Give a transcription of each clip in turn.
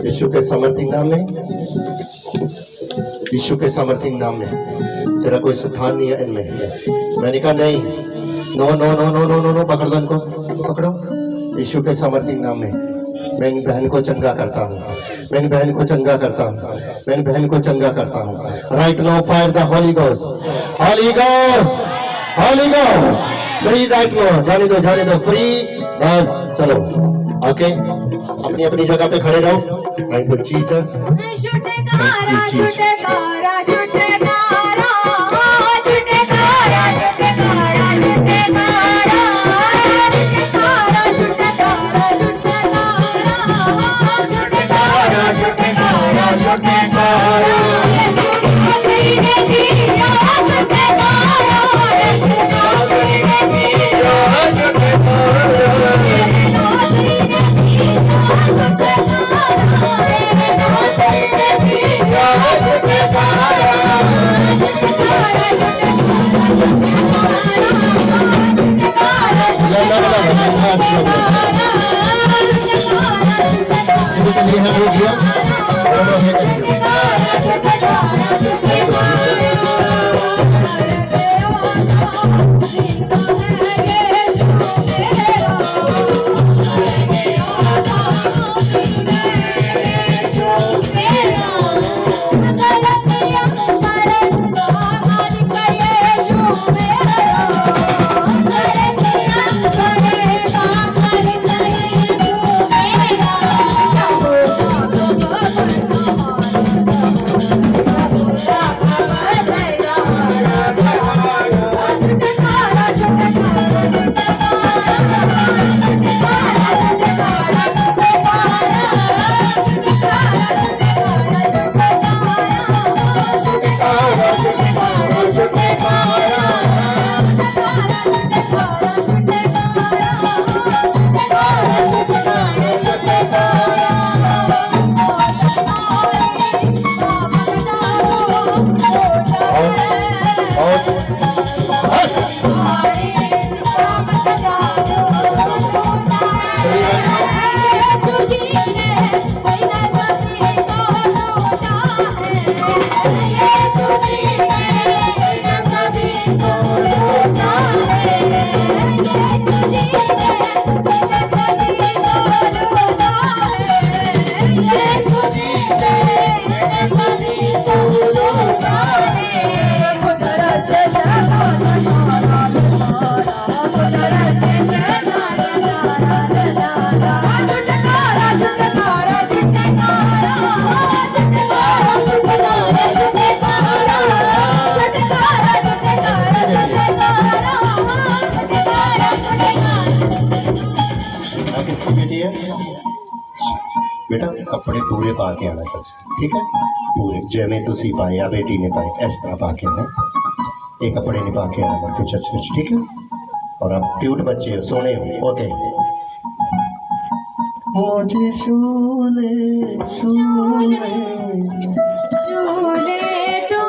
यीशु के सामर्थ्य नाम में, यीशु के सामर्थ्य नाम में तेरा कोई स्थान नहीं है इनमें। मैंने कहा नहीं, no no no no no no no, पकड़ लो इनको, पकड़ो। यीशु के सामर्थ्य नाम में मैं इन बहन को चंगा करता हूँ, मैं इन बहन को चंगा करता हूँ, मैं इन बहन को चंगा करता हूँ। Right now fire the Holi ghost, Holi ghost, Holi ghost, free right now, जाने दो फ्री। बस चलो, ओके, अपनी अपनी जगह पे खड़े रहो। Thank you Jesus, thank you Jesus. बेटा कपड़े पूरे पा के आना चाहिए, ठीक है, पूरे जिमें तुसी पाए या बेटी ने पाए इस तरह पा के आना, एक कपड़े नहीं पा के आना मुड़ के चर्च में, ठीक है। और आप क्यूट बच्चे हो, सोने हो, ओके। मुझे शूले शूले शूले तो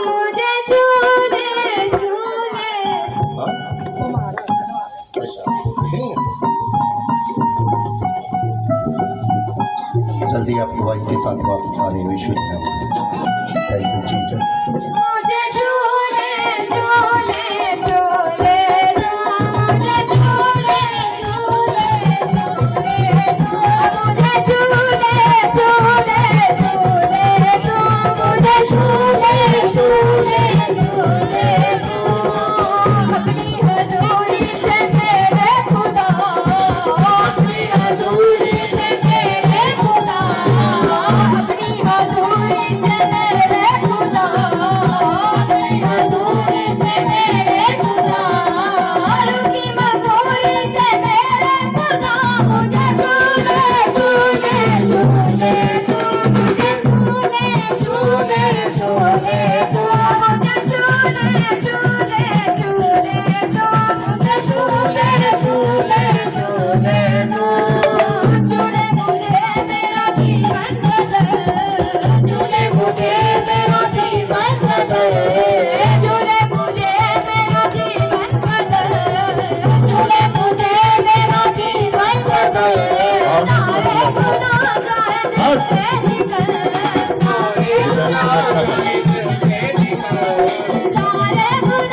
मुझे शूले आप गवाही के साथ वापस आ रहे हो यीशु के नाम में। Thank you Jesus. मुझे झूले झूले झूले दो, मुझे झूले झूले झूले दो, मुझे झूले झूले झूले दो, मुझे झूले झूले झूले दो। अपनी हजूरी से मेरे खुदा, अपनी हजूरी से मेरे खुदा, अपनी हजूरी से मेरे खुदा, अपनी हजूरी से मेरे खुदा, रुकी मजूरी से मेरे खुदा, मुझे झूले झूले झूले दो, मुझे झूले झूले झूले दो, मुझे झूले झूले झूले दो, मुझे झूले झूले झूले दो। झूले मुझे मेरा जीवन बदल, झूले मुझे मेरा जीवन बदल, झूले मुझे मेरा जीवन बदल, झूले मुझे मेरा जीवन बदल। सारे गुनाह जाए दिल से निकल, सारे गुनाह जाए दिल से निकल, सारे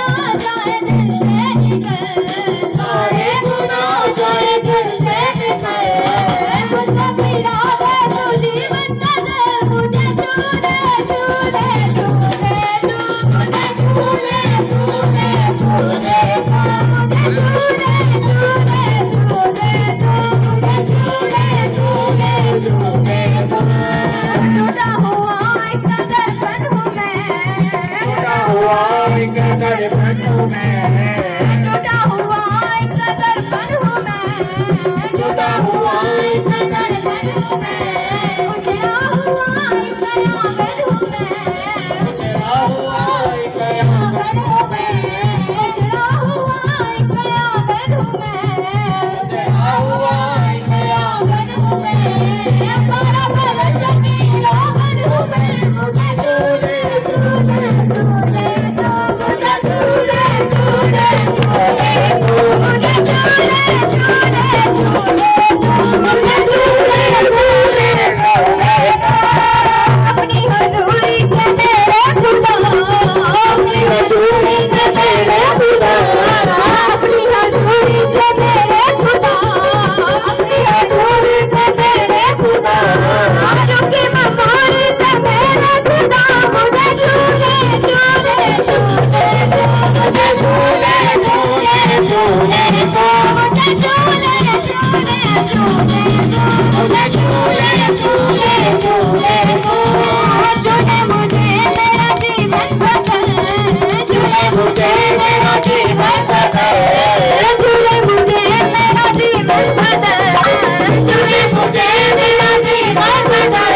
गुनाह जाए दिल से निकल, सारे गुनाह जाए दिल से निकल। मुझको पिला दे तू जीवन का जल, मुझे झूले झूले झूले दो, मुझे झूले झूले झूले दो, मुझे झूले झूले झूले दो, मुझे झूले झूले झूले दो। टूटा हुआ एक दर्पण हूँ मैं, टूटा हुआ एक दर्पण हूँ मैं, टूटा हुआ एक दर्पण हूँ मैं, टूटा हुआ एक दर्पण हूँ मैं, उजड़ा हुआ एक आंगन हूँ मैं, उजड़ा हुआ एक आंगन हूँ मैं, उजड़ा हुआ एक आंगन हूँ मैं, उजड़ा हुआ एक आंगन हूँ मैं। 12 बरस की रोगन हूँ मैं, मुझे झूले झूले झूले दो, मुझे झूले झूले झूले दो, मुझे झूले झूले झूले दो, मुझे झूले झूले झूले दो। अपनी हजूरी से मेरे खुदा, अपनी हजूरी से मेरे खुदा, अपनी हजूरी से मेरे खुदा, अपनी हजूरी से मेरे खुदा, रुकी मजूरी से मेरे खुदा, मुझे झूले झूले झूले दो, मुझे झूले झूले झूले दो, मुझे झूले झूले झूले दो, मुझे झूले झूले झूले दो। झूले मुझे मेरा जीवन बदल, झूले मुझे मेरा जीवन बदल, झूले मुझे मेरा जीवन बदल, झूले मुझे मेरा जीवन बदल।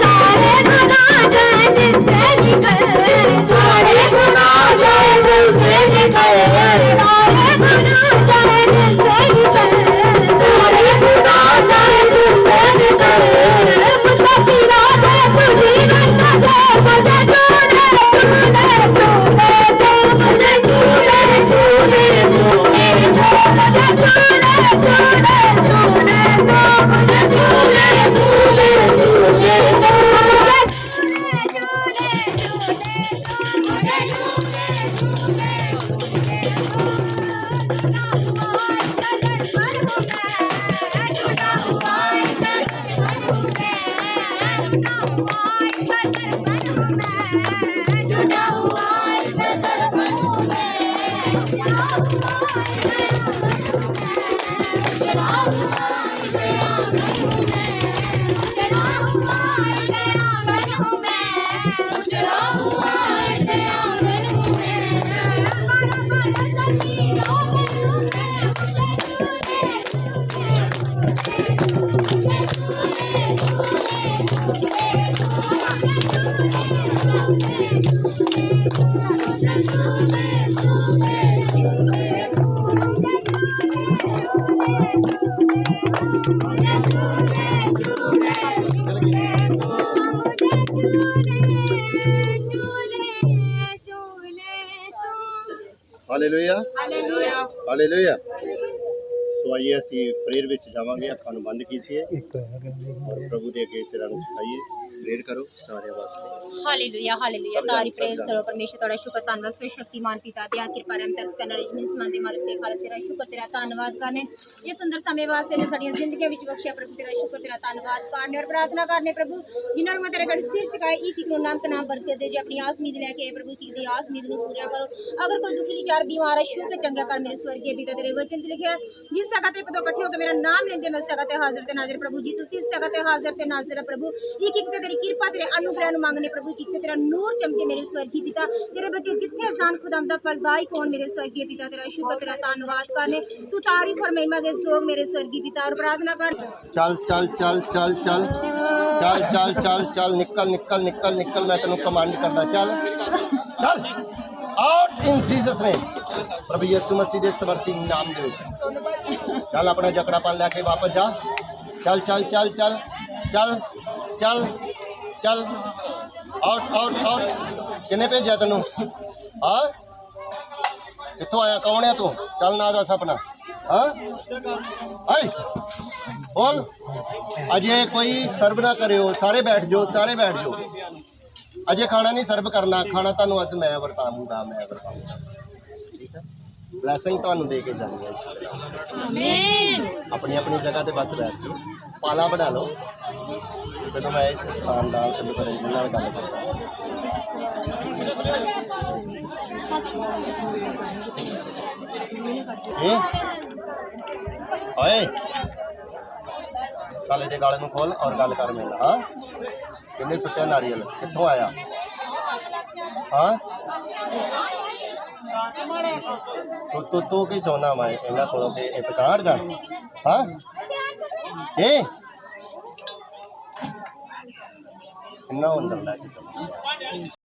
सारे गुनाह जाए दिल से निकल, सारे गुनाह जाए दिल से निकल, सारे गुनाह जाए दिल से निकल, सारे गुनाह जाए दिल से निकल। मुझको पिला दे तू जीवन का जल, मुझे झूले झूले झूले दो, मुझे झूले झूले झूले दो, मुझे झूले झूले झूले दो, मुझे झूले झूले झूले दो, मुझे झूले झूले झूले दो, मुझे झूले झूले झूले दो। टूटा हुआ एक दर्पण हूँ मैं, टूटा हुआ एक दर्पण हूँ मैं, टूटा हुआ एक दर्पण हूँ मैं, टूटा हुआ एक दर्पण हूँ मैं, उजड़ा हुआ एक आंगन हूँ मैं, उजड़ा हुआ एक आंगन हूँ मैं, उजड़ा हुआ एक आंगन हूँ मैं। 12 बरस की रोगन हूँ मैं, मुझे झूले झूले झूले दो, मुझे झूले झूले झूले दो, मुझे झूले झूले झूले दो, मुझे झूले झूले झूले दो, मुझे हालेलुया, हालेलुया। हालेलुया। ਸੋ ਆਈਏ ਅਸੀਂ ਪ੍ਰੇਅਰ ਵਿੱਚ ਜਾਵਾਂਗੇ, ਅੱਖਾਂ ਨੂੰ ਬੰਦ ਕੀਜੀਏ ਔਰ ਪ੍ਰਭੂ ਦੇ ਅੱਗੇ ਸਿਰਾਂ ਨੂੰ ਝੁਕਾਈਏ। प्रेयर करो सारे वास्ते। हालेलुया हालेलुया सब तारी जानो, सब प्रेज जानो। करो परमेश्वर तेरा शुक्र धन्यवाद से शक्तिमान पिता दया कृपा रहम तरस करने वाले जमीन समान दे मालिक ते खालक तेरा शुक्र तेरा धन्यवाद करने ये सुंदर समय वास्ते ने साडी जिंदगी विच बख्शिया प्रभु तेरा शुक्र तेरा धन्यवाद करने और प्रार्थना करने प्रभु जिन्हां नु मैं तेरे गढ़ सिर चुकाए एक एक नु नाम का नाम बरकत दे जे अपनी आस उम्मीद लेके आए प्रभु की आस उम्मीद नु पूरा करो। अगर कोई दुखी लाचार बीमार है छू के चंगा कर मेरे स्वर्गीय पिता तेरे वचन च लिखिया जिस जगह ते एक दो इकट्ठे होकर मेरा नाम लेंदे मैं उस जगह ते हाजिर ते नाजिर प्रभु जी तुसी इस जगह ते हाजिर ते नाजिर प्रभु एक एक ते तेरी कृपा तेरे अनुग्रह नु मांगने प्रभु कि तेरा नूर चमके मेरे स्वर्गीय पिता तेरे बच्चे जिथे जान खुदाम दा फलदाई कौन मेरे स्वर्गीय पिता तेरा शुक्र तेरा धन्यवाद करने तू तारीफ और महिमा दे जोग मेरे स्वर्गीय पिता और प्रार्थना कर। चल चल चल चल चल चल चल चल चल निकल निकल निकल निकल मैं तेन कमांड करदा चल चल आउट इन जीसस नेम प्रभु यीशु मसीह दे समर्थी नाम दे चल अपना जकड़ापन लेके वापस जा चल चल चल चल चल चल चल आउट आउट आउट किन्ने भेजा तेनू हाँ कित्थों आया कौन है तू चल ना दस अपना हाँ आई बोल अजय कोई सर्व ना करियो सारे बैठ जाओ अजय खाना नहीं सर्व करना खाना तुहानू अज मैं वरताऊंगा ठीक है ब्लैसिंग तुहानू दे के जानी है आमीन अपनी अपनी जगह ते बस बैठ जाओ पाला बना लो ਜਦੋਂ ਮੈਂ ਇਸ ਸਥਾਨ ਦਾ ਚੰਦ ਕਰਨ ਜੀ ਨਾਲ ਗੱਲ ਕਰਦਾ ਓਏ ਕਾਲੇ ਦੇ ਗਾਲੇ ਨੂੰ ਖੋਲ ਔਰ ਗੱਲ ਕਰ ਮੇਰੇ ਨਾਲ ਹਾਂ ਕਿੰਨੇ ਸੁੱਟਿਆ ਨਾਰੀਅਲ ਕਿੱਥੋਂ ਆਇਆ ਹਾਂ ਤੂੰ ਕੀ ਚਾਹੁੰਦਾ ਮੈਂ ਇਹਨਾਂ ਕੋਲੋਂ ਕਿ ਇਹ ਪਛਾੜ ਜਾ ਹਾਂ ਇਹ ਕਿੰਨਾ ਅੰਦਰ ਲੈ ਕੇ